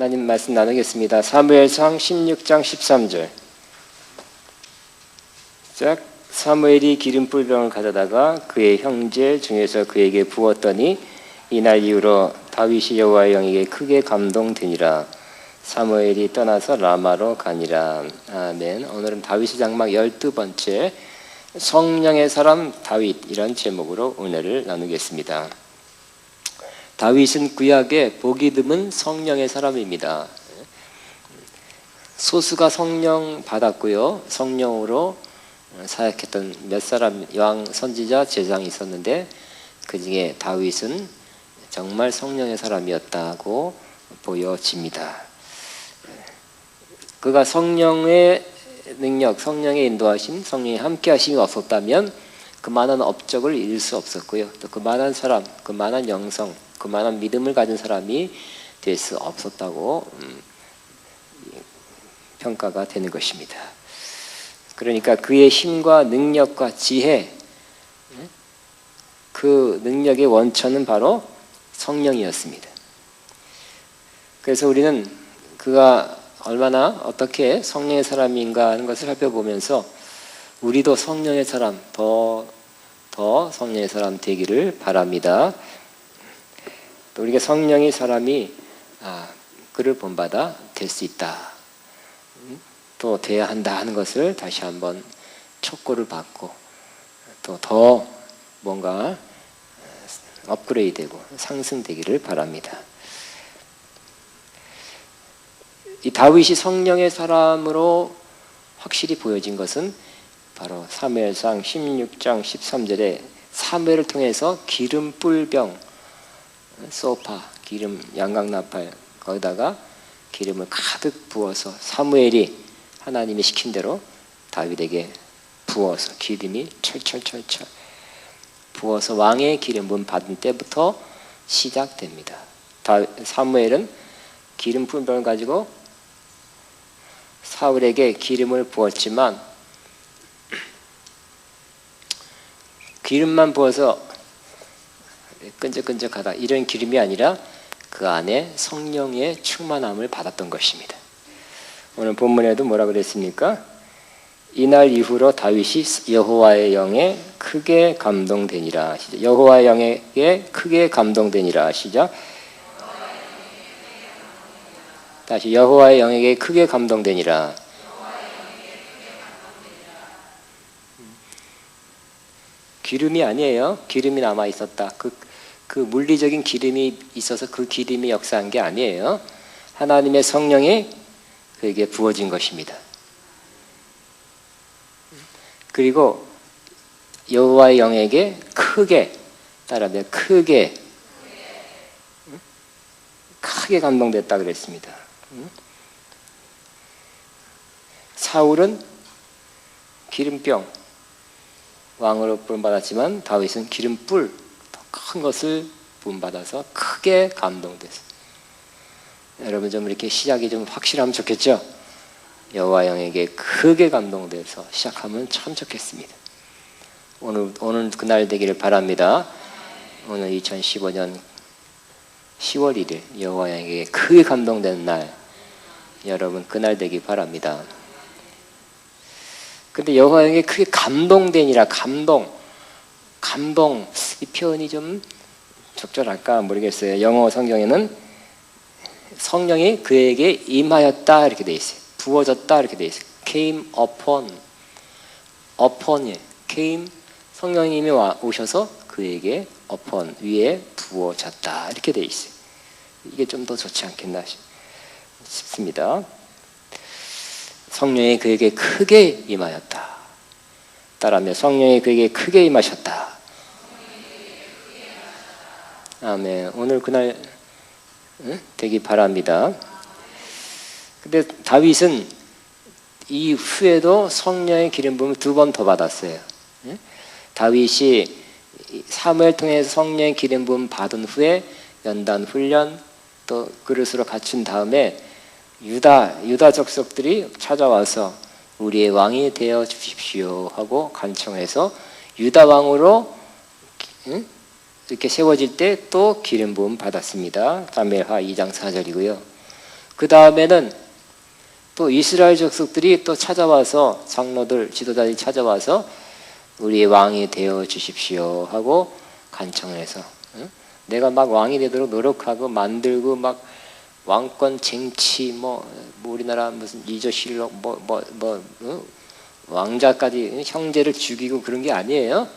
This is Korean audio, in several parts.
하나님 말씀 나누겠습니다. 사무엘상 16장 13절. 시작. 사무엘이 기름불병을 가져다가 그의 형제 중에서 그에게 부었더니 이날 이후로 다윗이 여호와의 영에게 크게 감동되니라. 사무엘이 떠나서 라마로 가니라. 아멘. 오늘은 다윗의 장막 12번째 성령의 사람 다윗, 이런 제목으로 은혜를 나누겠습니다. 다윗은 구약의 보기 드문 성령의 사람입니다. 소수가 성령 받았고요, 성령으로 사역했던 몇 사람 왕, 선지자, 제사장이 있었는데 그 중에 다윗은 정말 성령의 사람이었다고 보여집니다. 그가 성령의 능력, 성령의 인도하심, 성령의 함께하심이 없었다면 그 많은 업적을 이룰 수 없었고요, 또 그 많은 사람, 그 많은 영성, 그 많은 믿음을 가진 사람이 될 수 없었다고 평가가 되는 것입니다. 그러니까 그의 힘과 능력과 지혜, 그 능력의 원천은 바로 성령이었습니다. 그래서 우리는 그가 얼마나 어떻게 성령의 사람인가 하는 것을 살펴보면서 우리도 성령의 사람, 더 성령의 사람 되기를 바랍니다. 또 우리가 성령의 사람이 그를 본받아 될 수 있다, 또 돼야 한다 하는 것을 다시 한번 촉구를 받고 또 더 뭔가 업그레이드되고 상승되기를 바랍니다. 이 다윗이 성령의 사람으로 확실히 보여진 것은 바로 사무엘상 16장 13절에 사무엘을 통해서 기름 뿔병, 소파, 기름 양강나팔, 거기다가 기름을 가득 부어서 사무엘이 하나님이 시킨 대로 다윗에게 부어서 기름이 철철철철 부어서 왕의 기름 부음 받은 때부터 시작됩니다. 사무엘은 기름 뿔병을 가지고 사울에게 기름을 부었지만 기름만 부어서 끈적끈적하다 이런 기름이 아니라 그 안에 성령의 충만함을 받았던 것입니다. 오늘 본문에도 뭐라 그랬습니까? 이날 이후로 다윗이 여호와의 영에 크게 감동되니라. 시작. 여호와의 영에게 크게 감동되니라. 시작. 다시 여호와의 영에게 크게 감동되니라. 기름이 아니에요. 기름이 남아 있었다. 그 물리적인 기름이 있어서 그 기름이 역사한 게 아니에요. 하나님의 성령이 그에게 부어진 것입니다. 그리고 여호와의 영에게 크게, 따라하면 크게 감동됐다 그랬습니다. 사울은 기름병 왕으로 부름받았지만 다윗은 기름뿔, 더 큰 것을 부름받아서 크게 감동됐어요. 여러분 좀 이렇게 시작이 좀 확실하면 좋겠죠? 여호와 영에게 크게 감동돼서 시작하면 참 좋겠습니다. 오늘 그날 되기를 바랍니다. 오늘 2015년 10월 1일 여호와 영에게 크게 감동된 날, 여러분 그날 되기 바랍니다. 근데 여호와 영에게 크게 감동되니라. 감동 이 표현이 좀 적절할까 모르겠어요. 영어 성경에는 성령이 그에게 임하였다 이렇게 돼 있어요. 부어졌다 이렇게 돼 있어요. came upon came, 성령님이 오셔서 그에게 upon, 위에 부어졌다 이렇게 돼 있어요. 이게 좀 더 좋지 않겠나 싶습니다. 성령이 그에게 크게 임하였다. 따라하며 성령이 그에게 크게 임하셨다. 아멘. 오늘 그날 되기 바랍니다. 근데 다윗은 이 후에도 성령의 기름 부음을 2번 더 받았어요. 다윗이 사무엘 통해서 성령의 기름 부음 받은 후에 연단 훈련, 또 그릇으로 갖춘 다음에 유다 족속들이 찾아와서 우리의 왕이 되어 주십시오 하고 간청해서 유다 왕으로 이렇게 세워질 때 또 기름 부음 받았습니다. 사무엘하 2장 4절이고요. 그 다음에는 또 이스라엘 족속들이 또 찾아와서 장로들, 지도자들이 찾아와서 우리의 왕이 되어 주십시오 하고 간청을 해서 내가 막 왕이 되도록 노력하고 만들고 막 왕권 쟁취 뭐 우리나라 무슨 리저실록 왕자까지 형제를 죽이고 그런 게 아니에요.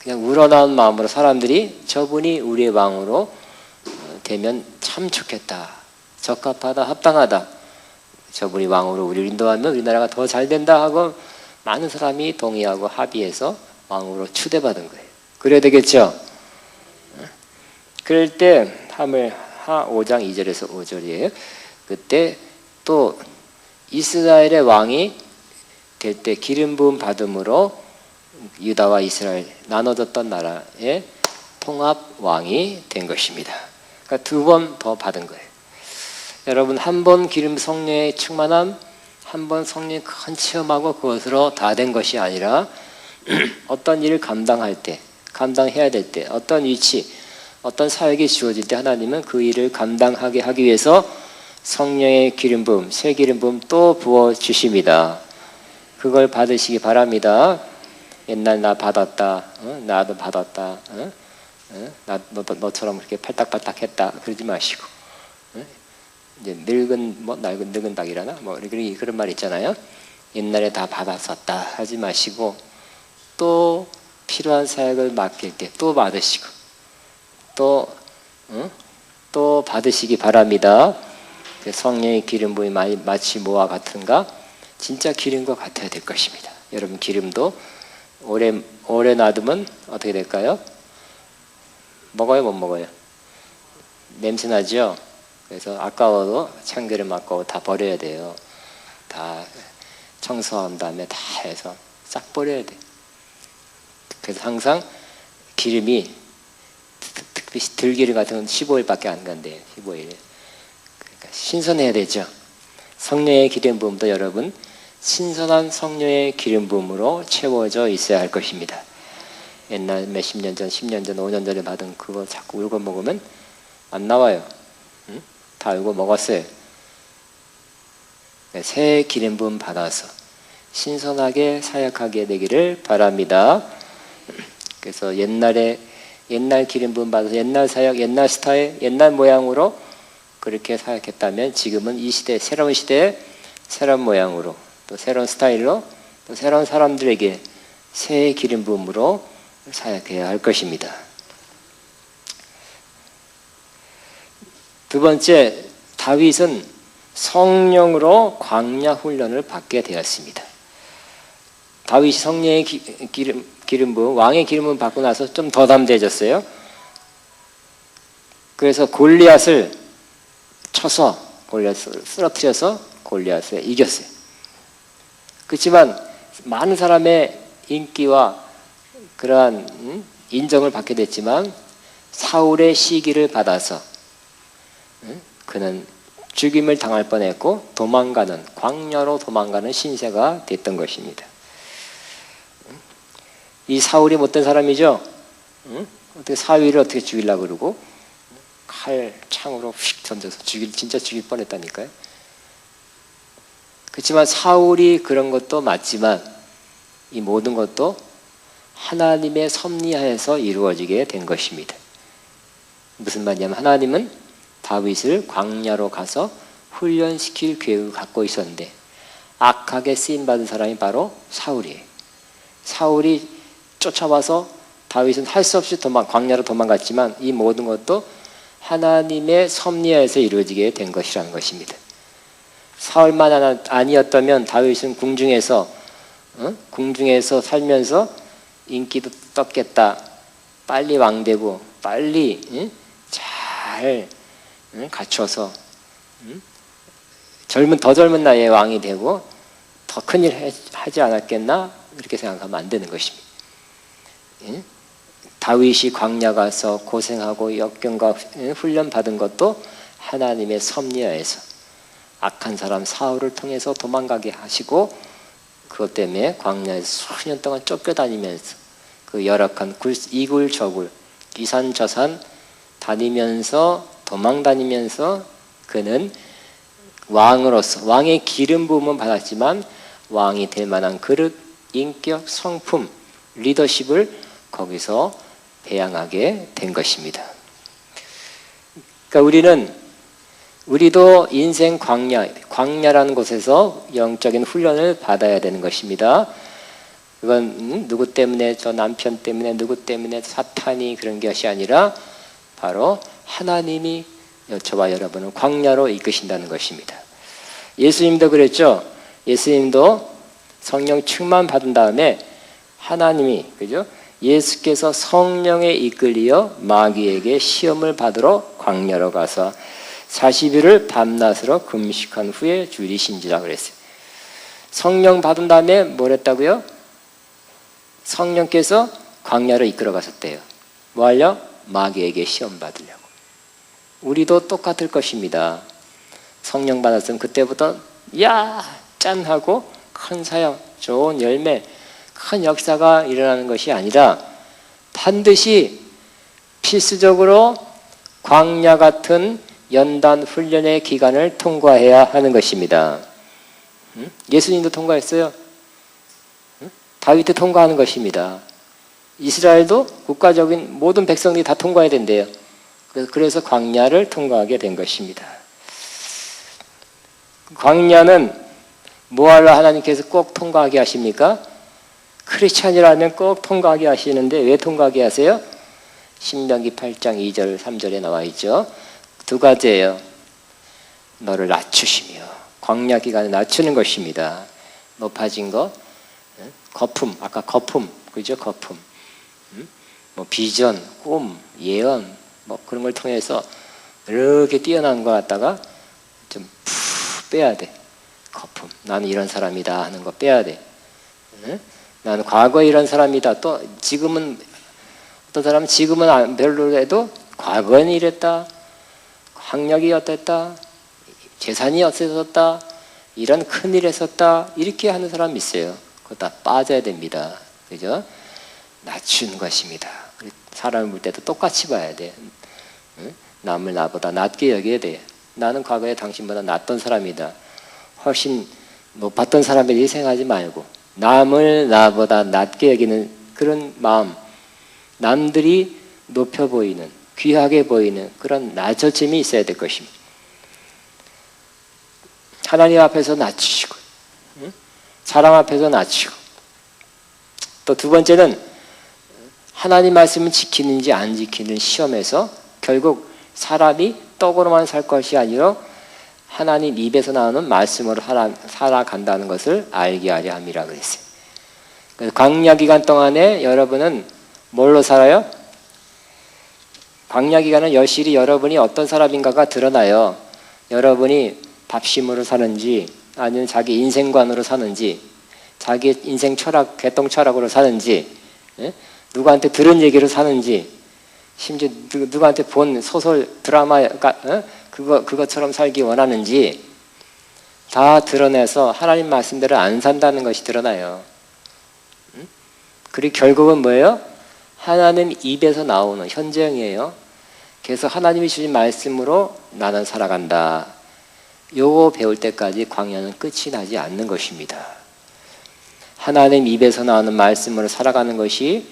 그냥 우러나온 마음으로 사람들이 저분이 우리의 왕으로 되면 참 좋겠다. 적합하다, 합당하다. 저분이 왕으로 우리를 인도하면 우리나라가 더 잘 된다 하고 많은 사람이 동의하고 합의해서 왕으로 추대받은 거예요. 그래야 되겠죠? 그럴 때 하물하 5장 2절에서 5절이에요. 그때 또 이스라엘의 왕이 될 때 기름 부음 받음으로 유다와 이스라엘 나눠졌던 나라의 통합 왕이 된 것입니다. 그러니까 2번 더 받은 거예요. 여러분 한 번 기름 성령의 충만함, 한 번 성령의 큰 체험하고 그것으로 다 된 것이 아니라 어떤 일을 감당할 때, 감당해야 될 때, 어떤 위치, 어떤 사역이 주어질 때 하나님은 그 일을 감당하게 하기 위해서 성령의 기름 부음, 새 기름 부음 또 부어 주십니다. 그걸 받으시기 바랍니다. 옛날 나 받았다, 나도 받았다, 너처럼 그렇게 팔딱팔딱했다 그러지 마시고, 이제 늙은 닭이라나 그런 말 있잖아요. 옛날에 다 받았었다 하지 마시고 또 필요한 사역을 맡길 때 또 받으시고 또 받으시기 바랍니다. 성령의 기름 부음이 마치 뭐와 같은가? 진짜 기름과 같아야 될 것입니다. 여러분 기름도 오래 놔두면 어떻게 될까요? 먹어요, 못 먹어요? 냄새 나죠? 그래서 아까워도 참기름 아까워 다 버려야 돼요. 다 청소한 다음에 다 해서 싹 버려야 돼. 그래서 항상 기름이 특히 들기름 같은 건 15일밖에 안 간대요. 15일. 그러니까 신선해야 되죠. 성령의 기름 부음도 여러분 신선한 성령의 기름 부음으로 채워져 있어야 할 것입니다. 옛날 몇십 년 전, 10년 전, 5년 전에 받은 그거 자꾸 울고 먹으면 안 나와요. 응? 다 울고 먹었어요. 새 기름 부음 받아서 신선하게 사역하게 되기를 바랍니다. 그래서 옛날 기름 부음 받아서 옛날 사역, 옛날 스타일, 옛날 모양으로 그렇게 사역했다면 지금은 이 시대, 새로운 시대에 새로운 모양으로 또 새로운 스타일로 또 새로운 사람들에게 새 기름 부음으로 사역해야 할 것입니다. 두 번째, 다윗은 성령으로 광야 훈련을 받게 되었습니다. 다윗이 성령의 기름 부음, 왕의 기름 부음 받고 나서 좀 더 담대해졌어요. 그래서 골리앗을 쳐서 골리앗을 쓰러뜨려서 골리앗을 이겼어요. 그렇지만 많은 사람의 인기와 그러한 인정을 받게 됐지만 사울의 시기를 받아서 그는 죽임을 당할 뻔했고 광야로 도망가는 신세가 됐던 것입니다. 이 사울이 못된 사람이죠. 어떻게 사위를 어떻게 죽이려고 그러고 칼 창으로 휙 던져서 진짜 죽일 뻔했다니까요. 그렇지만 사울이 그런 것도 맞지만 이 모든 것도 하나님의 섭리하에서 이루어지게 된 것입니다. 무슨 말이냐면 하나님은 다윗을 광야로 가서 훈련시킬 계획을 갖고 있었는데 악하게 쓰임받은 사람이 바로 사울이에요. 사울이 쫓아와서 다윗은 할 수 없이 광야로 도망갔지만 이 모든 것도 하나님의 섭리하에서 이루어지게 된 것이라는 것입니다. 사울만 아니었다면 다윗은 궁중에서 살면서 인기도 떴겠다. 빨리 왕되고 빨리 잘 갖춰서 더 젊은 나이에 왕이 되고 더 큰일 하지 않았겠나? 그렇게 생각하면 안 되는 것입니다. 다윗이 광야 가서 고생하고 역경과 훈련 받은 것도 하나님의 섭리하에서 악한 사람 사울을 통해서 도망가게 하시고 그것 때문에 광야에서 수년 동안 쫓겨다니면서 그 열악한 이굴저굴 이산저산 다니면서 도망다니면서 그는 왕으로서 왕의 기름 부음은 받았지만 왕이 될 만한 그릇, 인격, 성품, 리더십을 거기서 배양하게 된 것입니다. 그러니까 우리도 인생 광야라는 곳에서 영적인 훈련을 받아야 되는 것입니다. 그건 누구 때문에, 저 남편 때문에, 누구 때문에, 사탄이 그런 것이 아니라 바로 하나님이 저와 여러분을 광야로 이끄신다는 것입니다. 예수님도 그랬죠. 예수님도 성령 충만 받은 다음에 하나님이, 그죠? 예수께서 성령에 이끌리어 마귀에게 시험을 받으러 광야로 가서 40일을 밤낮으로 금식한 후에 줄이신지라 그랬어요. 성령 받은 다음에 뭘 했다고요? 성령께서 광야로 이끌어 가셨대요. 뭐 하려? 마귀에게 시험 받으려고. 우리도 똑같을 것입니다. 성령 받았으면 그때부터 야! 짠! 하고 큰 사역, 좋은 열매, 큰 역사가 일어나는 것이 아니라 반드시 필수적으로 광야 같은 연단 훈련의 기간을 통과해야 하는 것입니다. 예수님도 통과했어요. 다윗도 통과하는 것입니다. 이스라엘도 국가적인 모든 백성들이 다 통과해야 된대요. 그래서 광야를 통과하게 된 것입니다. 광야는 뭐하러 하나님께서 꼭 통과하게 하십니까? 크리스찬이라면 꼭 통과하게 하시는데 왜 통과하게 하세요? 신명기 8장 2절 3절에 나와 있죠. 두 가지예요. 너를 낮추시며, 광야 기간에 낮추는 것입니다. 높아진 거, 거품, 아까 거품, 그죠? 거품, 뭐 비전, 꿈, 예언, 뭐 그런 걸 통해서 이렇게 뛰어난 거 갖다가 좀 푹 빼야 돼. 거품, 나는 이런 사람이다 하는 거 빼야 돼. 나는 과거에 이런 사람이다. 또 지금은 어떤 사람은 지금은 별로라도 과거에는 이랬다. 학력이 어땠다. 재산이 어땠었다. 이런 큰일 했었다. 이렇게 하는 사람이 있어요. 그거 다 빠져야 됩니다. 그죠? 낮추는 것입니다. 사람을 볼 때도 똑같이 봐야 돼. 남을 나보다 낮게 여겨야 돼. 나는 과거에 당신보다 낫던 사람이다. 훨씬 높았던 사람을 희생하지 말고 남을 나보다 낮게 여기는 그런 마음, 남들이 높여 보이는, 귀하게 보이는 그런 낮아짐이 있어야 될 것입니다. 하나님 앞에서 낮추시고, 사람 앞에서 낮추고, 또 두 번째는 하나님 말씀을 지키는지 안 지키는 시험에서 결국 사람이 떡으로만 살 것이 아니라 하나님 입에서 나오는 말씀으로 살아간다는 것을 알게 하려 함이라 그랬어요. 광야 기간 동안에 여러분은 뭘로 살아요? 광야 기간은 여실히 여러분이 어떤 사람인가가 드러나요. 여러분이 밥심으로 사는지 아니면 자기 인생관으로 사는지 자기 인생 철학, 개똥 철학으로 사는지 누구한테 들은 얘기로 사는지 심지어 누구한테 본 소설, 드라마가 그것처럼 살기 원하는지 다 드러내서 하나님 말씀대로 안 산다는 것이 드러나요. 그리고 결국은 뭐예요? 하나님 입에서 나오는 현재형이에요. 그래서 하나님이 주신 말씀으로 나는 살아간다. 요거 배울 때까지 광야는 끝이 나지 않는 것입니다. 하나님 입에서 나오는 말씀으로 살아가는 것이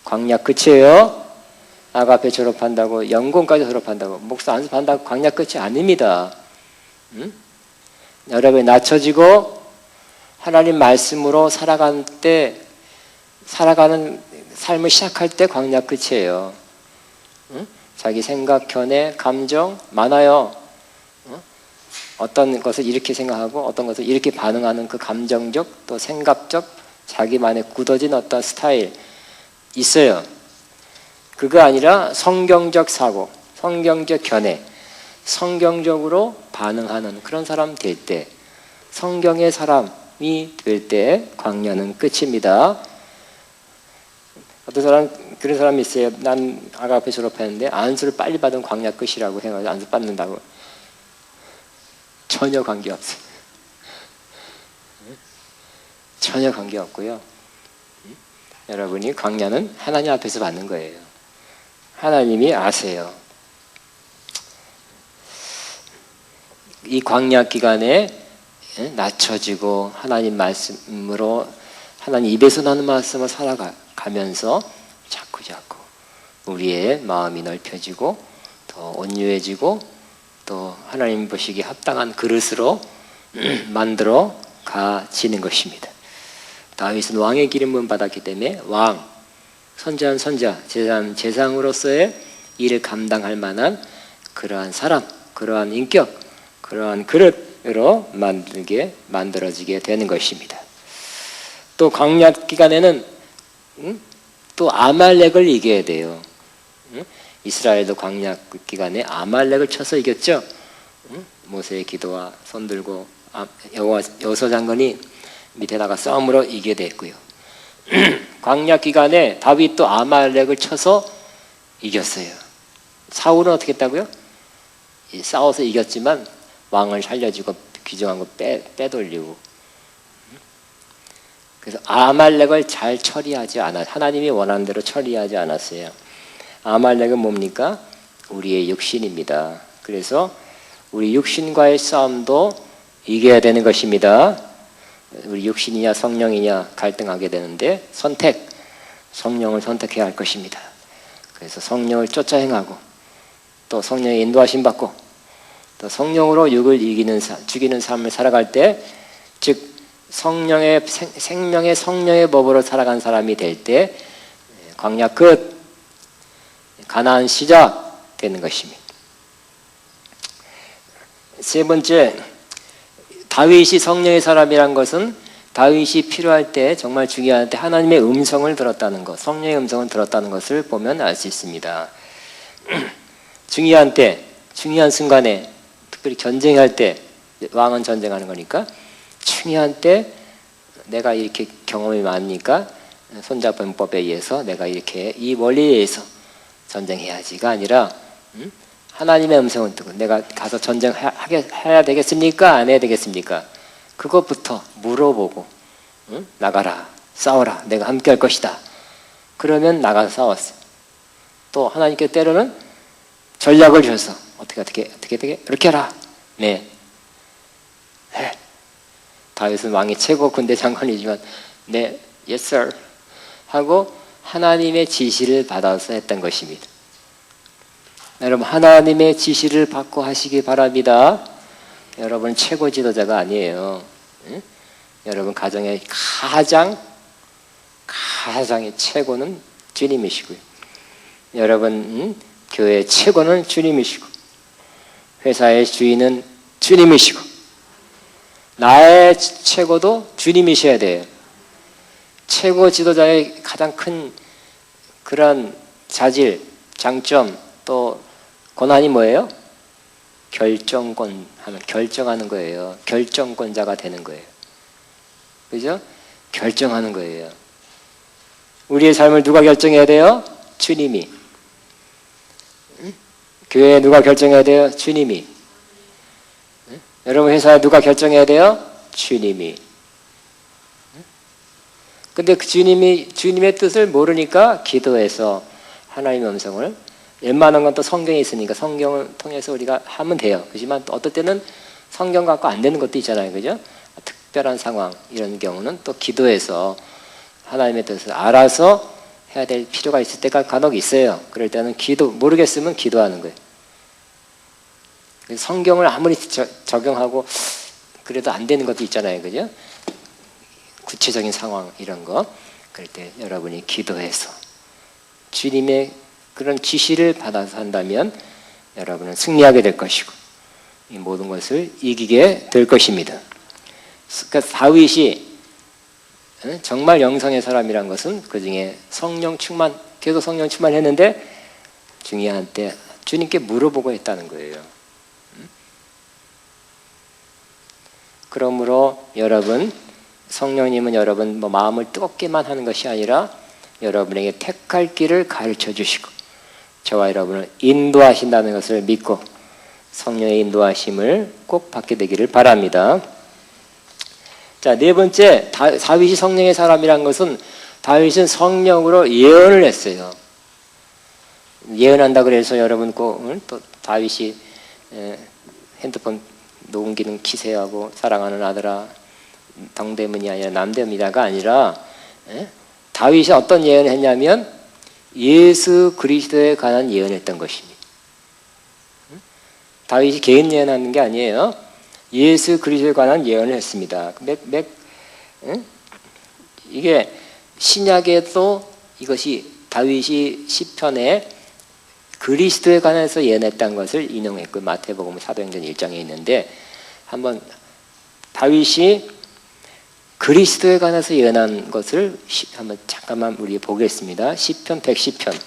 광야 끝이에요. 아가페 졸업한다고 연공까지 졸업한다고 목사 안수한다고 광야 끝이 아닙니다. 여러분이 낮춰지고 하나님 말씀으로 살아가는 삶을 시작할 때 광야 끝이에요. 자기 생각, 견해, 감정 많아요. 어떤 것을 이렇게 생각하고 어떤 것을 이렇게 반응하는 그 감정적 또 생각적 자기만의 굳어진 어떤 스타일 있어요. 그거 아니라 성경적 사고, 성경적 견해, 성경적으로 반응하는 그런 사람 될 때, 성경의 사람이 될 때 광야는 끝입니다. 어떤 사람 그런 사람이 있어요. 난 아가페 졸업했는데 안수를 빨리 받은 광야 끝이라고 해가지고 안수 받는다고. 전혀 관계없어요. 전혀 관계없고요. 여러분이 광야는 하나님 앞에서 받는 거예요. 하나님이 아세요. 이 광야 기간에 낮춰지고 하나님 말씀으로 하나님 입에서 나는 말씀을 살아가면서 자꾸 우리의 마음이 넓혀지고 더 온유해지고 또 하나님 보시기에 합당한 그릇으로 만들어 가지는 것입니다. 다윗은 왕의 기름을 받았기 때문에 왕, 선지한 선지자, 제상으로서의 일을 감당할 만한 그러한 사람, 그러한 인격, 그러한 그릇으로 만들어지게 되는 것입니다. 또 광야 기간에는 또 아말렉을 이겨야 돼요. 이스라엘도 광야 기간에 아말렉을 쳐서 이겼죠. 모세의 기도와 손들고 여호와 장관이 밑에다가 싸움으로 이기게 됐고요. 광야 기간에 다윗도 아말렉을 쳐서 이겼어요. 사울은 어떻게 했다고요? 싸워서 이겼지만 왕을 살려주고 귀정한 거 빼돌리고. 그래서 아말렉을 잘 처리하지 않아, 하나님이 원하는 대로 처리하지 않았어요. 아말렉은 뭡니까? 우리의 육신입니다. 그래서 우리 육신과의 싸움도 이겨야 되는 것입니다. 우리 육신이냐 성령이냐 갈등하게 되는데 성령을 선택해야 할 것입니다. 그래서 성령을 쫓아 행하고 또 성령의 인도하심 받고 또 성령으로 육을 죽이는 삶을 살아갈 때, 즉 성령의 생명의 성령의 법으로 살아간 사람이 될 때 광야 끝, 가나안 시작 되는 것입니다. 세 번째, 다윗이 성령의 사람이란 것은 다윗이 필요할 때, 정말 중요할 때 하나님의 음성을 들었다는 것, 성령의 음성을 들었다는 것을 보면 알 수 있습니다. 중요한 때, 중요한 순간에, 특별히 전쟁할 때, 왕은 전쟁하는 거니까 중요한 때 내가 이렇게 경험이 많으니까 손자병법에 의해서 내가 이렇게 이 원리에 의해서 전쟁해야지가 아니라 하나님의 음성을 듣고 내가 가서 전쟁해야 되겠습니까? 안 해야 되겠습니까? 그것부터 물어보고 나가라, 싸워라, 내가 함께 할 것이다. 그러면 나가서 싸웠어요. 또 하나님께 때로는 전략을 줘서 어떻게 이렇게 해라. 네. 다윗은 왕이 최고 군대 장관이지만 네, yes sir 하고 하나님의 지시를 받아서 했던 것입니다. 여러분, 하나님의 지시를 받고 하시기 바랍니다. 여러분 최고 지도자가 아니에요. 응? 여러분 가정의 가장의 최고는 주님이시고요. 여러분 교회의 최고는 주님이시고 회사의 주인은 주님이시고 나의 최고도 주님이셔야 돼요. 최고 지도자의 가장 큰 그런 자질, 장점, 또 권한이 뭐예요? 결정하는 거예요. 결정권자가 되는 거예요. 그죠? 결정하는 거예요. 우리의 삶을 누가 결정해야 돼요? 주님이. 교회에 누가 결정해야 돼요? 주님이. 여러분 회사에 누가 결정해야 돼요? 주님이. 근데 그 주님의 뜻을 모르니까 기도해서 하나님의 음성을, 웬만한 건 또 성경에 있으니까 성경을 통해서 우리가 하면 돼요. 그렇지만 또 어떨 때는 성경 갖고 안 되는 것도 있잖아요. 그죠? 특별한 상황, 이런 경우는 또 기도해서 하나님의 뜻을 알아서 해야 될 필요가 있을 때가 간혹 있어요. 그럴 때는 모르겠으면 기도하는 거예요. 성경을 아무리 적용하고 그래도 안 되는 것도 있잖아요. 그죠? 구체적인 상황 이런 거. 그럴 때 여러분이 기도해서 주님의 그런 지시를 받아서 한다면 여러분은 승리하게 될 것이고 이 모든 것을 이기게 될 것입니다. 그러니까 다윗이 정말 영성의 사람이란 것은 그중에 성령 충만, 계속 성령 충만했는데 중요한 때 주님께 물어보고 했다는 거예요. 그러므로 여러분, 성령님은 여러분 마음을 뜨겁게만 하는 것이 아니라 여러분에게 택할 길을 가르쳐 주시고 저와 여러분을 인도하신다는 것을 믿고 성령의 인도하심을 꼭 받게 되기를 바랍니다. 자, 네 번째, 다윗이 성령의 사람이란 것은 다윗은 성령으로 예언을 했어요. 예언한다 그래서 여러분 꼭 또 다윗이 핸드폰 농기는 키세하고 사랑하는 아들아 동대문이 아니라 남대문이다가 아니라 다윗이 어떤 예언을 했냐면 예수 그리스도에 관한 예언했던 것입니다. 다윗이 개인 예언하는 게 아니에요. 예수 그리스도에 관한 예언을 했습니다. 이게 신약에도 이것이 다윗이 시편에 그리스도에 관해서 예언했다는 것을 인용했고 마태복음 사도행전 1장에 있는데 한번 다윗이 그리스도에 관해서 예언한 것을 한번 잠깐만 우리 보겠습니다. 시편 110편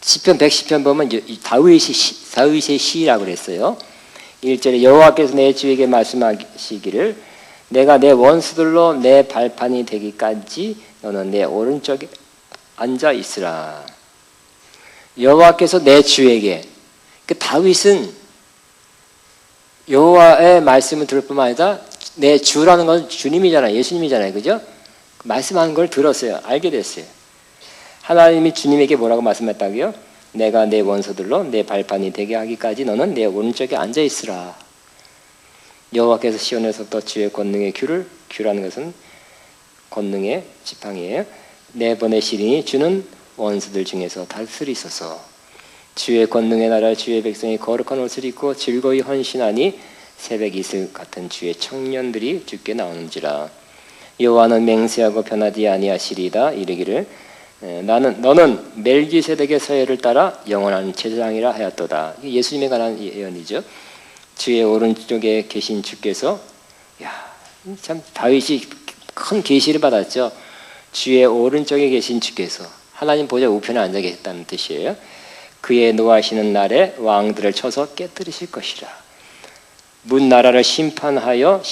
시편 110편 보면 다윗의 시라고 그랬어요. 1절에 여호와께서 내 주에게 말씀하시기를 내가 내 원수들로 내 발판이 되기까지 너는 내 오른쪽에 앉아 있으라. 여호와께서 내 주에게 다윗은 여호와의 말씀을 들을 뿐만 아니라 내 주라는 건 주님이잖아요. 예수님이잖아요. 그죠? 말씀하는 걸 들었어요. 알게 됐어요. 하나님이 주님에게 뭐라고 말씀했다고요? 내가 내 원수들로 내 발판이 되게 하기까지 너는 내 오른쪽에 앉아 있으라. 여호와께서 시온에서부터 주의 권능의 규라는 것은 권능의 지팡이에요. 내보내시리니 주는 원수들 중에서 다스리소서. 주의 권능의 나라 주의 백성이 거룩한 옷을 입고 즐거이 헌신하니 새벽 이슬 같은 주의 청년들이 주께 나오는지라. 여호와는 맹세하고 변하지 아니하시리다. 이르기를 너는 멜기세덱의 서열을 따라 영원한 제사장이라 하였도다. 예수님에 관한 예언이죠. 주의 오른쪽에 계신 주께서 참 다윗이 큰 계시를 받았죠. 주의 오른쪽에 계신 주께서 하나님 보좌 우편에 앉아 계셨다는 뜻이에요. 그의 노하시는 날에 왕들을 쳐서 깨뜨리실 것이라. 문 나라를 심판하여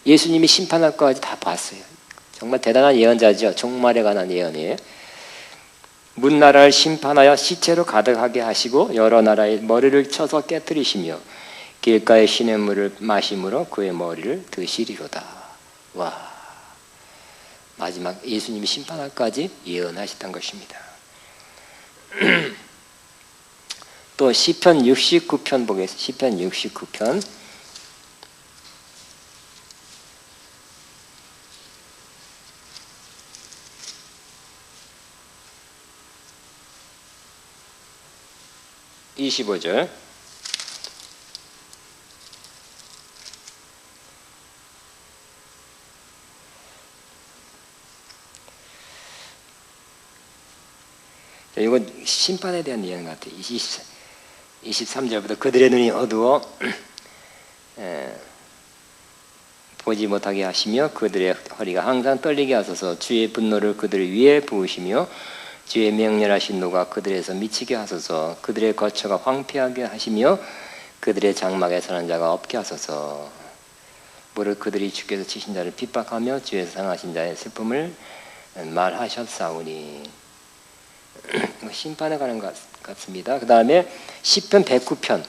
예수님이 심판할 것까지 다 봤어요. 정말 대단한 예언자죠. 종말에 관한 예언이에요. 문 나라를 심판하여 시체로 가득하게 하시고 여러 나라의 머리를 쳐서 깨뜨리시며 길가의 시냇물을 마심으로 그의 머리를 드시리로다. 와, 마지막 예수님이 심판할까지 예언하셨던 것입니다. 또 시편 69편 보겠습니다. 시편 69편 25절 이건 심판에 대한 예언 같아요. 23절부터 그들의 눈이 어두워 보지 못하게 하시며 그들의 허리가 항상 떨리게 하소서. 주의 분노를 그들 위에 부으시며 주의 맹렬하신 노가 그들에서 미치게 하소서. 그들의 거처가 황폐하게 하시며 그들의 장막에 사는 자가 없게 하소서. 무릇 그들이 주께서 치신 자를 핍박하며 주에서 상하신 자의 슬픔을 말하셨사오니. 심판에 관한 것 같습니다. 그 다음에 시편 109편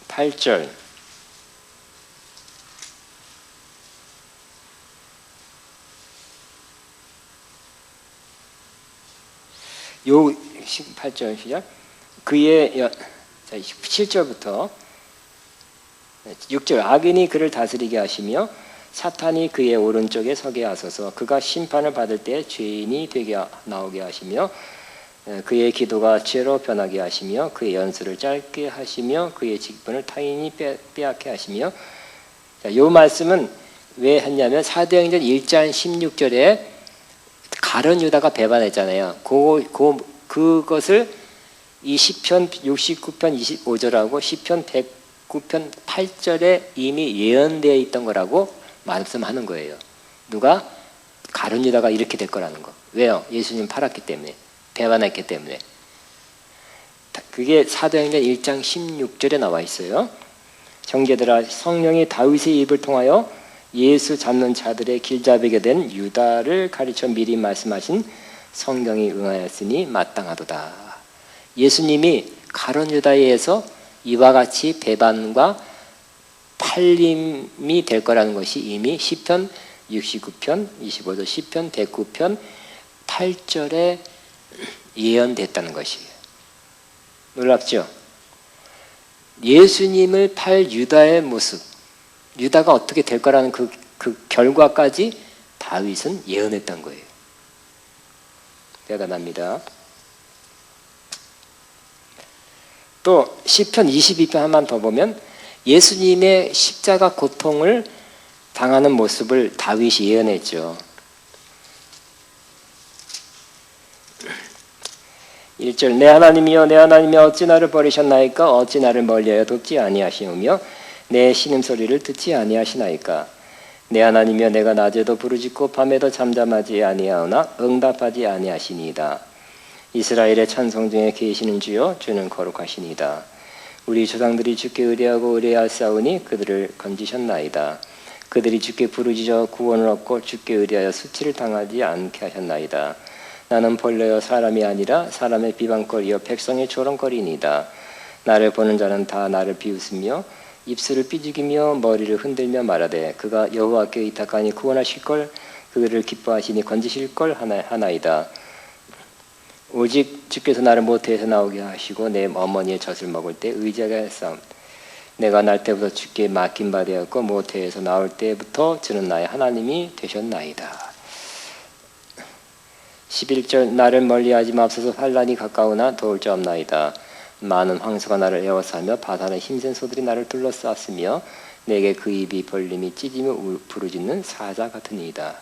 8절 요 18절 시작. 그의 7절부터 6절 악인이 그를 다스리게 하시며 사탄이 그의 오른쪽에 서게 하소서. 그가 심판을 받을 때 죄인이 되게 나오게 하시며 그의 기도가 죄로 변하게 하시며 그의 연수를 짧게 하시며 그의 직분을 타인이 빼앗게 하시며. 이 말씀은 왜 했냐면 사도행전 1장 16절에 가룟 유다가 배반했잖아요. 그것을 이 시편 69편 25절하고 시편 109편 8절에 이미 예언되어 있던 거라고 말씀하는 거예요. 누가? 가룟 유다가 이렇게 될 거라는 거. 왜요? 예수님 팔았기 때문에, 배반했기 때문에. 그게 사도행전 1장 16절에 나와 있어요. 형제들아, 성령이 다윗의 입을 통하여 예수 잡는 자들의 길잡이게 된 유다를 가르쳐 미리 말씀하신 성경이 응하였으니 마땅하도다. 예수님이 가룟 유다에 의해서 이와 같이 배반과 팔림이 될 거라는 것이 이미 시편 69편, 25절 시편 109편 8절에 예언됐다는 것이에요. 놀랍죠? 예수님을 팔 유다의 모습, 유다가 어떻게 될 거라는 그 결과까지 다윗은 예언했던 거예요. 대단합니다. 또 시편 22편 한번 더 보면 예수님의 십자가 고통을 당하는 모습을 다윗이 예언했죠. 1절 내 하나님이여 내 하나님이여 어찌 나를 버리셨나이까 어찌 나를 멀리하여 돕지 아니하시오며 내 신음소리를 듣지 아니하시나이까 내 하나님이여 내가 낮에도 부르짖고 밤에도 잠잠하지 아니하오나 응답하지 아니하시니이다. 이스라엘의 찬송 중에 계시는 주여 주는 거룩하시니이다. 우리 조상들이 주께 의뢰하고 의뢰하사오니 그들을 건지셨나이다. 그들이 주께 부르짖어 구원을 얻고 주께 의뢰하여 수치를 당하지 않게 하셨나이다. 나는 본래여 사람이 아니라 사람의 비방거리여 백성의 조롱거리니이다. 나를 보는 자는 다 나를 비웃으며 입술을 삐죽이며 머리를 흔들며 말하되 그가 여호와께 의탁하니 구원하실걸 그들을 기뻐하시니 건지실걸 하나이다. 오직 주께서 나를 모태에서 나오게 하시고 내 어머니의 젖을 먹을 때 의지하게 하사 내가 날 때부터 주께 맡긴 바 되었고 모태에서 나올 때부터 주는 나의 하나님이 되셨나이다. 11절 나를 멀리하지 맙소서 환난이 가까우나 도울 자 없나이다. 많은 황소가 나를 에워싸며 바다의 힘센 소들이 나를 둘러쌌으며 내게 그 입이 벌림이 찢으며 부르짖는 사자 같으니이다.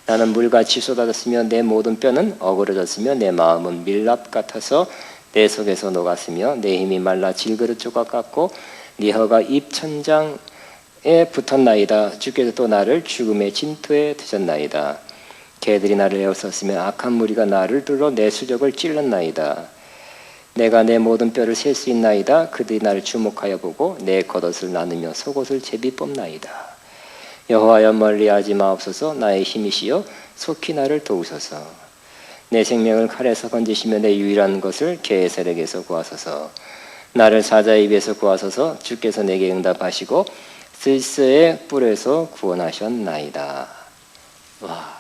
나는 물같이 쏟아졌으며 내 모든 뼈는 어그러졌으며 내 마음은 밀랍 같아서 내 속에서 녹았으며 내 힘이 말라 질그릇 조각 같고 네 혀가 입천장에 붙었나이다. 주께서 또 나를 죽음의 진토에 드셨나이다. 개들이 나를 에워쌌으며 악한 무리가 나를 둘러 내 수족을 찔렀나이다. 내가 내 모든 뼈를 셀 수 있나이다. 그들이 나를 주목하여 보고 내 겉옷을 나누며 속옷을 제비 뽑나이다. 여호와여 멀리하지 마옵소서. 나의 힘이시여 속히 나를 도우소서. 내 생명을 칼에서 건지시며 내 유일한 것을 개의 세력에서 구하소서. 나를 사자의 입에서 구하소서. 주께서 내게 응답하시고 스스의 뿔에서 구원하셨나이다. 와,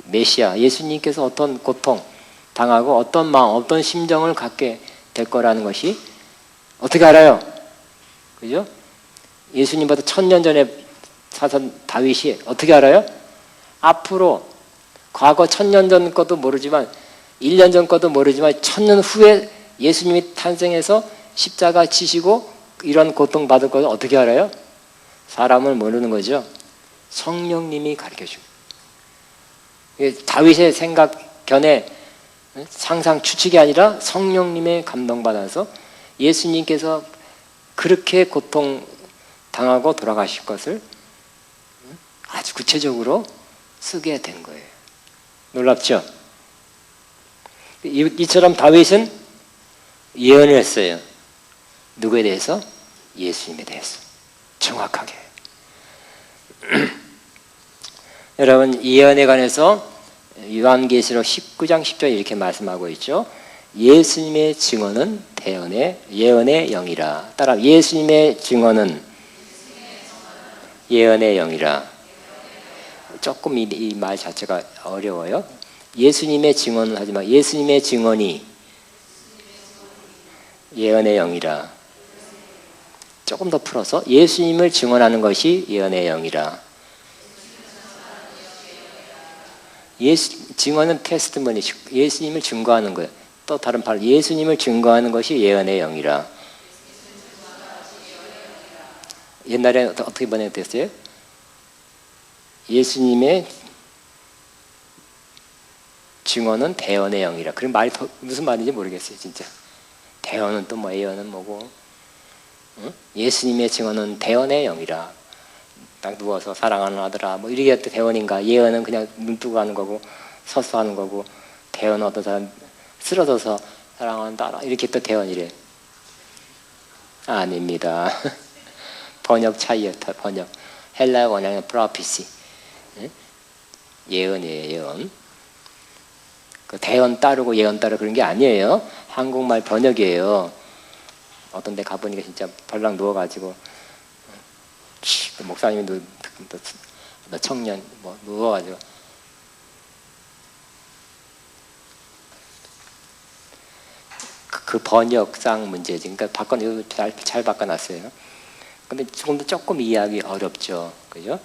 메시아 예수님께서 어떤 고통 당하고 어떤 마음, 어떤 심정을 갖게 될 거라는 것이 어떻게 알아요? 그죠? 예수님보다 1000년 전에 사선 다윗이 어떻게 알아요? 앞으로 과거 1000년 전 것도 모르지만 1년 전 것도 모르지만 1000년 후에 예수님이 탄생해서 십자가 지시고 이런 고통 받을 것을 어떻게 알아요? 사람을 모르는 거죠. 성령님이 가르쳐주고 다윗의 생각 견해 상상 추측이 아니라 성령님의 감동받아서 예수님께서 그렇게 고통 당하고 돌아가실 것을 아주 구체적으로 쓰게 된 거예요. 놀랍죠? 이처럼 다윗은 예언을 했어요. 누구에 대해서? 예수님에 대해서 정확하게. 여러분 예언에 관해서 요한계시록 19장 10절 이렇게 말씀하고 있죠. 예수님의 증언은 예언의 영이라. 따라 예수님의 증언은 예언의 영이라. 조금 이 말 자체가 어려워요. 예수님의 증언을 하지만 예수님의 증언이 예언의 영이라. 조금 더 풀어서 예수님을 증언하는 것이 예언의 영이라. 증언은 테스트머니, 예수님을 증거하는 거예요. 또 다른 말, 예수님을 증거하는 것이 예언의 영이라. 옛날에 어떻게 번역됐어요? 예수님의 증언은 대언의 영이라. 그럼 말이 무슨 말인지 모르겠어요, 진짜. 대언은 또 뭐, 예언은 뭐고. 응? 예수님의 증언은 대언의 영이라. 딱 누워서 사랑하는 아들아 뭐 이렇게 또 대언인가. 예언은 그냥 눈 뜨고 하는 거고 서서 하는 거고, 대언은 어떤 사람 쓰러져서 사랑하는 딸아 이렇게 또 대언이래. 아닙니다. 번역 차이예요. 번역. 헬라어 원형은 prophecy. 예언이에요. 예언. 그 대언 따르고 예언 따르고 그런 게 아니에요. 한국말 번역이에요. 어떤 데 가보니까 진짜 벌랑 누워가지고 목사님이 너 청년 뭐 누워가지고 그 번역상 문제지. 그러니까 잘 바꿔놨어요. 근데 조금 이해하기 어렵죠. 그죠?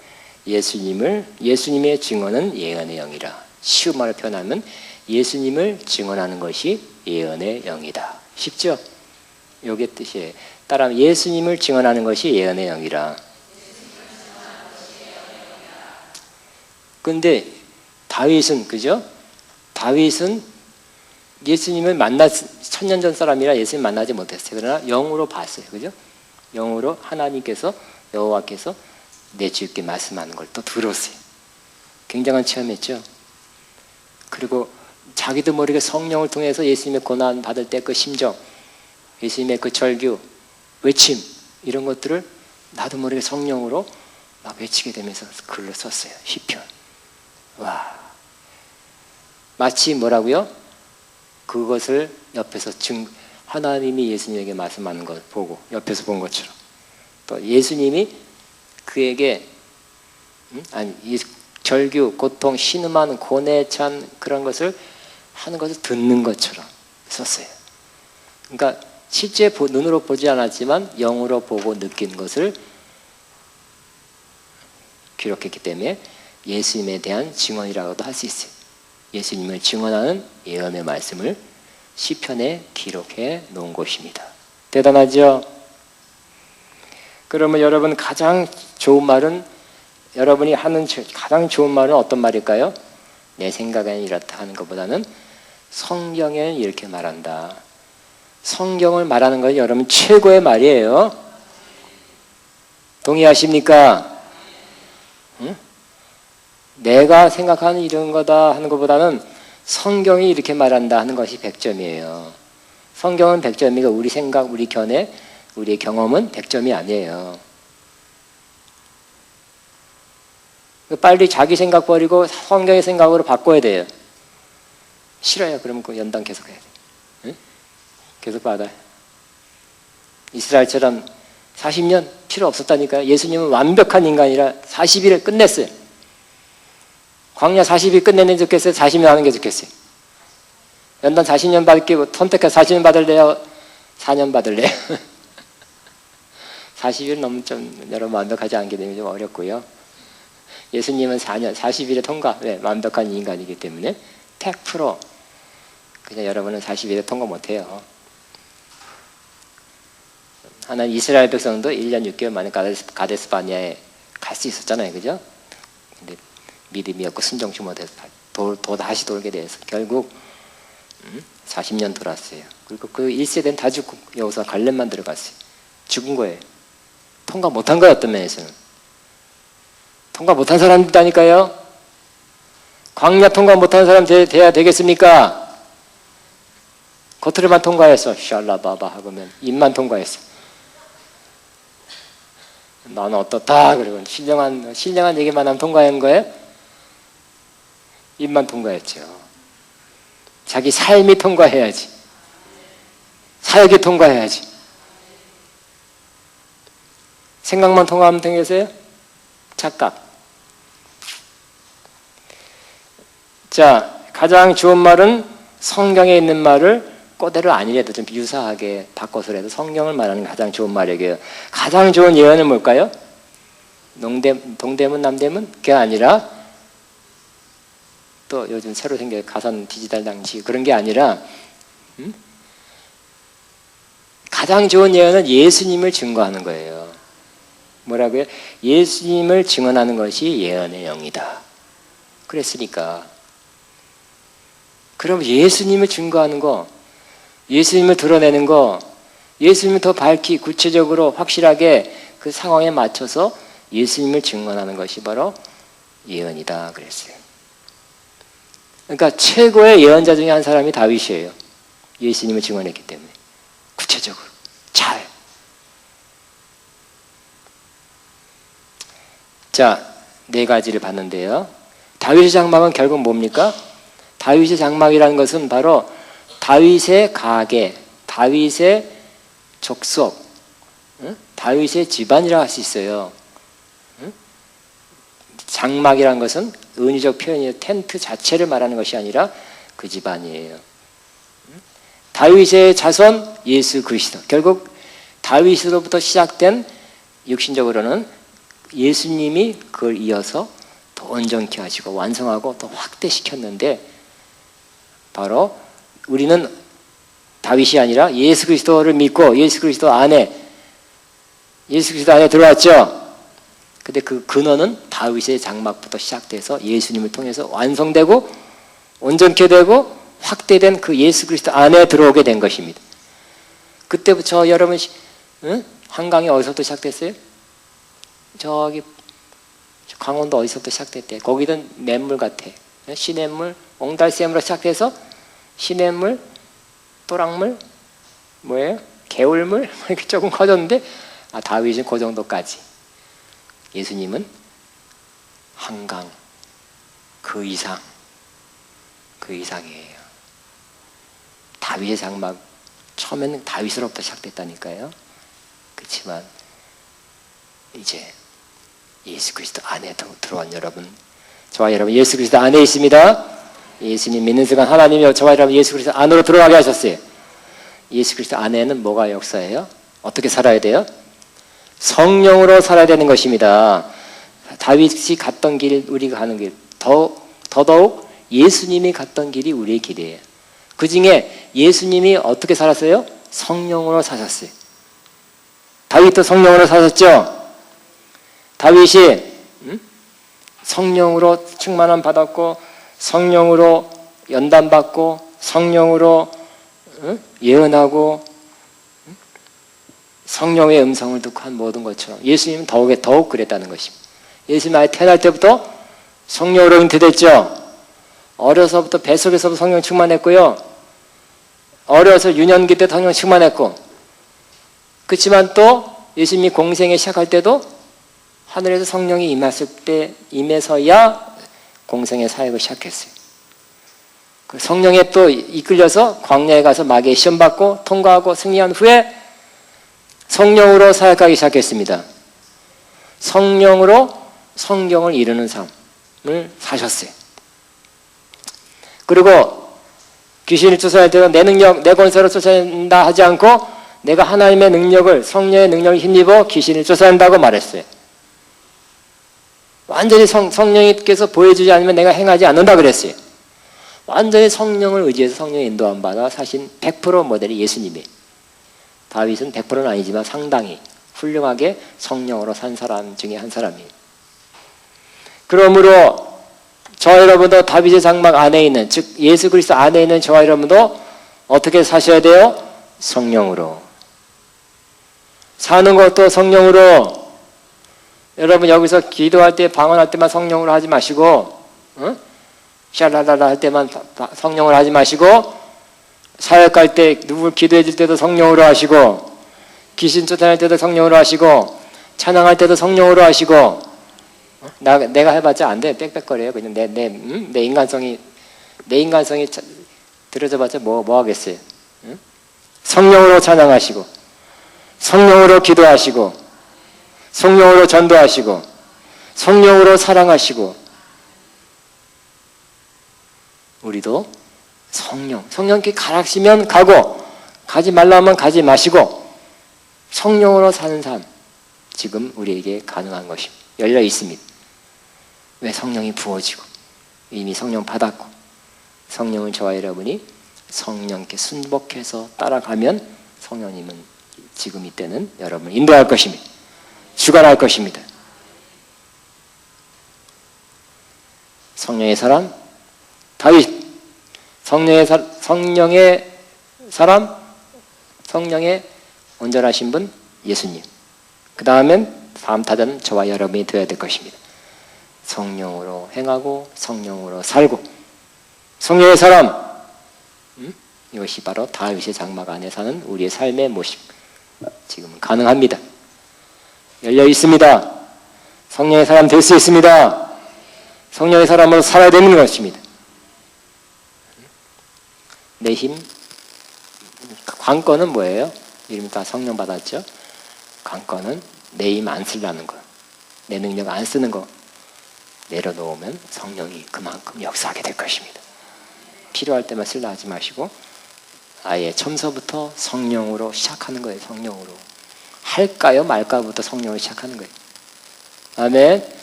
예수님의 증언은 예언의 영이라. 쉬운 말로 표현하면 예수님을 증언하는 것이 예언의 영이다. 쉽죠? 요게 뜻이에요. 따라하면 예수님을 증언하는 것이 예언의 영이라. 근데 다윗은 그죠? 다윗은 예수님을 천년 전 사람이라 예수님 만나지 못했어요. 그러나 영으로 봤어요. 그죠? 영으로 하나님께서 여호와께서 내 주께 말씀하는 걸 또 들었어요. 굉장한 체험했죠. 그리고 자기도 모르게 성령을 통해서 예수님의 고난 받을 때 그 심정, 예수님의 그 절규, 외침 이런 것들을 나도 모르게 성령으로 막 외치게 되면서 글을 썼어요. 시편. 와, 마치 뭐라고요? 그것을 옆에서 하나님이 예수님에게 말씀하는 걸 보고 옆에서 본 것처럼 또 예수님이 그에게 이 절규, 고통, 신음하는 고뇌에 찬 그런 것을 하는 것을 듣는 것처럼 썼어요. 그러니까 실제 눈으로 보지 않았지만 영으로 보고 느낀 것을 기록했기 때문에 예수님에 대한 증언이라고도 할 수 있어요. 예수님을 증언하는 예언의 말씀을 시편에 기록해 놓은 것입니다. 대단하죠? 그러면 여러분 가장 좋은 말은 여러분이 하는 가장 좋은 말은 어떤 말일까요? 내 생각에는 이렇다 하는 것보다는 성경에는 이렇게 말한다. 성경을 말하는 건 여러분 최고의 말이에요. 동의하십니까? 응? 내가 생각하는 이런 거다 하는 것보다는 성경이 이렇게 말한다 하는 것이 100점이에요. 성경은 100점이고 우리 생각, 우리 견해, 우리의 경험은 100점이 아니에요. 빨리 자기 생각 버리고 성경의 생각으로 바꿔야 돼요. 싫어요. 그러면 그 연단 계속 해야 돼요. 응? 계속 받아요. 이스라엘처럼 40년 필요 없었다니까요. 예수님은 완벽한 인간이라 40일에 끝냈어요. 광야 40일 끝내는 게 좋겠어요? 40년 하는 게 좋겠어요? 연단 40년 받을게 선택해서 40년 받을래요? 4년 받을래요? 40일 너무 좀 여러분 완벽하지 않게 되면 좀 어렵고요. 예수님은 40일에 통과, 네, 완벽한 인간이기 때문에 100% 그냥 여러분은 40일에 통과 못해요. 하나님 이스라엘 백성도 1년 6개월 만에 가데스 바네아에 갈 수 있었잖아요. 그죠? 근데 믿음이 없고 순종치 못해서 다시 돌게 돼서 결국 40년 돌았어요. 그리고 그 1세대는 다 죽고 여기서 갈렙만 들어갔어요. 죽은 거예요. 통과 못한 거예요. 어떤 면에서는. 통과 못한 사람이 있다니까요. 광야 통과 못한 사람 돼야 되겠습니까? 겉으로만 통과해서 샬라바바 하고면 입만 통과했어. 나는 어떻다 그리고 신령한 얘기만 하면 통과한 거예요? 입만 통과했죠. 자기 삶이 통과해야지. 사역이 통과해야지. 생각만 통과하면 되겠어요? 착각. 자, 가장 좋은 말은 성경에 있는 말을 그대로 아니래도 좀 유사하게 바꿔서라도 성경을 말하는 게 가장 좋은 말이에요. 가장 좋은 예언은 뭘까요? 동대문, 남대문? 그게 아니라 또 요즘 새로 생긴 가상 디지털 장치 그런 게 아니라 가장 좋은 예언은 예수님을 증거하는 거예요. 뭐라고요? 예수님을 증언하는 것이 예언의 영이다. 그랬으니까. 그럼 예수님을 증거하는 거, 예수님을 드러내는 거, 예수님을 더 밝히 구체적으로 확실하게 그 상황에 맞춰서 예수님을 증언하는 것이 바로 예언이다 그랬어요. 그러니까 최고의 예언자 중에 한 사람이 다윗이에요. 예수님을 증언했기 때문에 구체적으로 잘. 자, 네 가지를 봤는데요. 다윗의 장막은 결국 뭡니까? 다윗의 장막이라는 것은 바로 다윗의 가계, 다윗의 족속, 다윗의 집안이라 할 수 있어요. 장막이라는 것은 은유적 표현이에요. 텐트 자체를 말하는 것이 아니라 그 집안이에요. 다윗의 자손 예수 그리스도. 결국 다윗으로부터 시작된 육신적으로는 예수님이 그걸 이어서 더 온전케 하시고 완성하고 더 확대시켰는데, 바로 우리는 다윗이 아니라 예수 그리스도를 믿고 예수 그리스도 안에 들어왔죠. 근데 그 근원은 다윗의 장막부터 시작돼서 예수님을 통해서 완성되고 온전케 되고 확대된 그 예수 그리스도 안에 들어오게 된 것입니다. 그때부터 여러분 한강이 어디서부터 시작됐어요? 저기 강원도 어디서부터 시작됐대? 거기는 냇물 같아. 시냇물, 옹달샘으로 시작해서 시냇물, 또랑물, 뭐예요? 개울물 이렇게 조금 커졌는데, 다윗은 그 정도까지. 예수님은 한강, 그 이상이에요. 다윗의 장막, 처음에는 다윗으로부터 시작됐다니까요. 그렇지만 이제 예수 그리스도 안에 들어온 여러분, 저와 여러분 예수 그리스도 안에 있습니다. 예수님 믿는 순간 하나님이 저와 여러분 예수 그리스도 안으로 들어가게 하셨어요. 예수 그리스도 안에는 뭐가 역사예요? 어떻게 살아야 돼요? 성령으로 살아야 되는 것입니다. 다윗이 갔던 길, 우리가 가는 길, 더더욱 예수님이 갔던 길이 우리의 길이에요. 그 중에 예수님이 어떻게 살았어요? 성령으로 사셨어요. 다윗도 성령으로 사셨죠? 다윗이 성령으로 충만함 받았고, 성령으로 연단받고, 성령으로 예언하고, 성령의 음성을 듣고 한 모든 것처럼 예수님은 더욱 그랬다는 것입니다. 예수님 아예 태어날 때부터 성령으로 잉태됐죠. 어려서부터 뱃속에서부터 성령 충만했고요. 어려서 유년기 때 성령 충만했고, 그렇지만 또 예수님이 공생에 시작할 때도 하늘에서 성령이 임해서야 공생의 사역을 시작했어요. 그 성령에 또 이끌려서 광야에 가서 마귀의 시험받고 통과하고 승리한 후에 성령으로 사역하기 시작했습니다. 성령으로 성경을 이루는 삶을 사셨어요. 그리고 귀신을 쫓아낼 때도 내 능력, 내 권세로 쫓아낸다 하지 않고 내가 하나님의 능력을, 성령의 능력을 힘입어 귀신을 쫓아낸다고 말했어요. 완전히 성령님께서 보여주지 않으면 내가 행하지 않는다 그랬어요. 완전히 성령을 의지해서 성령의 인도함 받아 사신 100% 모델이 예수님이에요. 다윗은 100%는 아니지만 상당히 훌륭하게 성령으로 산 사람 중에 한 사람이에요. 그러므로 저와 여러분도 다윗의 장막 안에 있는, 즉 예수 그리스도 안에 있는 저와 여러분도 어떻게 사셔야 돼요? 성령으로. 사는 것도 성령으로. 여러분 여기서 기도할 때, 방언할 때만 성령으로 하지 마시고, 샬라라라 할 때만 성령으로 하지 마시고, 사역할 때 누구 기도해 줄 때도 성령으로 하시고, 귀신 쫓아낼 때도 성령으로 하시고, 찬양할 때도 성령으로 하시고. 내가 해봤자 안 돼. 빽빽거려요. 그냥 내 인간성이 들어져봤자 뭐 하겠어요. 성령으로 찬양하시고, 성령으로 기도하시고, 성령으로 전도하시고, 성령으로 사랑하시고. 우리도 성령께 가라시면 가고, 가지 말라면 가지 마시고, 성령으로 사는 삶, 지금 우리에게 가능한 것입니다. 열려 있습니다. 왜? 성령이 부어지고 이미 성령 받았고, 성령을 저와 여러분이 성령께 순복해서 따라가면 성령님은 지금 이때는 여러분을 인도할 것입니다. 주관할 것입니다. 성령의 사람 다윗, 성령의 사람, 성령의 온전하신 분 예수님. 그 다음엔 다음 타자는 저와 여러분이 되어야 될 것입니다. 성령으로 행하고 성령으로 살고 성령의 사람, 이것이 바로 다윗의 장막 안에 사는 우리의 삶의 모습. 지금은 가능합니다. 열려 있습니다. 성령의 사람 될 수 있습니다. 성령의 사람으로 살아야 되는 것입니다. 내 힘, 관건은 뭐예요? 이름 다 성령 받았죠. 관건은 내 힘 안 쓰려는 거, 내 능력 안 쓰는 거 내려놓으면 성령이 그만큼 역사하게 될 것입니다. 필요할 때만 쓰려 하지 마시고 아예 처음서부터 성령으로 시작하는 거예요. 성령으로. 할까요 말까부터 성령으로 시작하는 거예요. 아멘.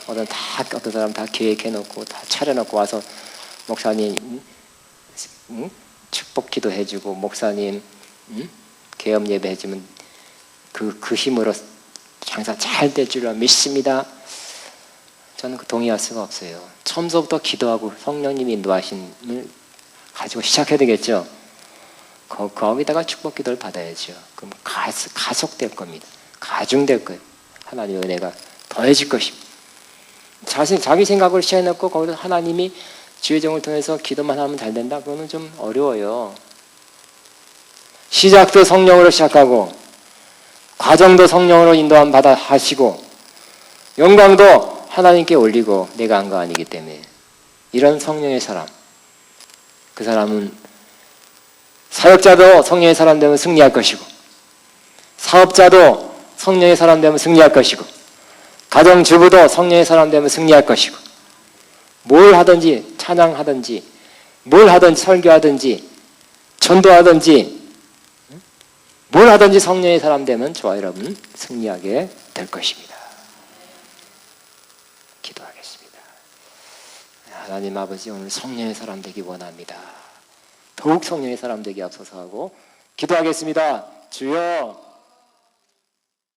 어떤 사람 다 계획해놓고 다 차려놓고 와서 목사님 축복 기도해주고 목사님 계엄 예배 해주면 그 힘으로 장사 잘 될 줄로 믿습니다. 저는 동의할 수가 없어요. 처음부터 기도하고 성령님이 인도하심을 가지고 시작해야 되겠죠. 거기다가 축복 기도를 받아야죠. 그럼 가속될 겁니다. 가중될 거예요. 하나님의 은혜가 더해질 것입니다. 자기 생각을 시작해놓고 거기서 하나님이 주의 종을 통해서 기도만 하면 잘 된다? 그거는 좀 어려워요. 시작도 성령으로 시작하고 과정도 성령으로 인도함 받아 하시고 영광도 하나님께 올리고 내가 한 거 아니기 때문에 이런 성령의 사람, 그 사람은 사역자도 성령의 사람 되면 승리할 것이고 사업자도 성령의 사람 되면 승리할 것이고 가정주부도 성령의 사람 되면 승리할 것이고 뭘 하든지 찬양하든지 뭘 하든지 설교하든지 전도하든지 뭘 하든지 성령의 사람 되면 저와 여러분 승리하게 될 것입니다. 기도하겠습니다. 하나님 아버지, 오늘 성령의 사람 되기 원합니다. 더욱 성령의 사람 되기 앞서서 하고 기도하겠습니다. 주여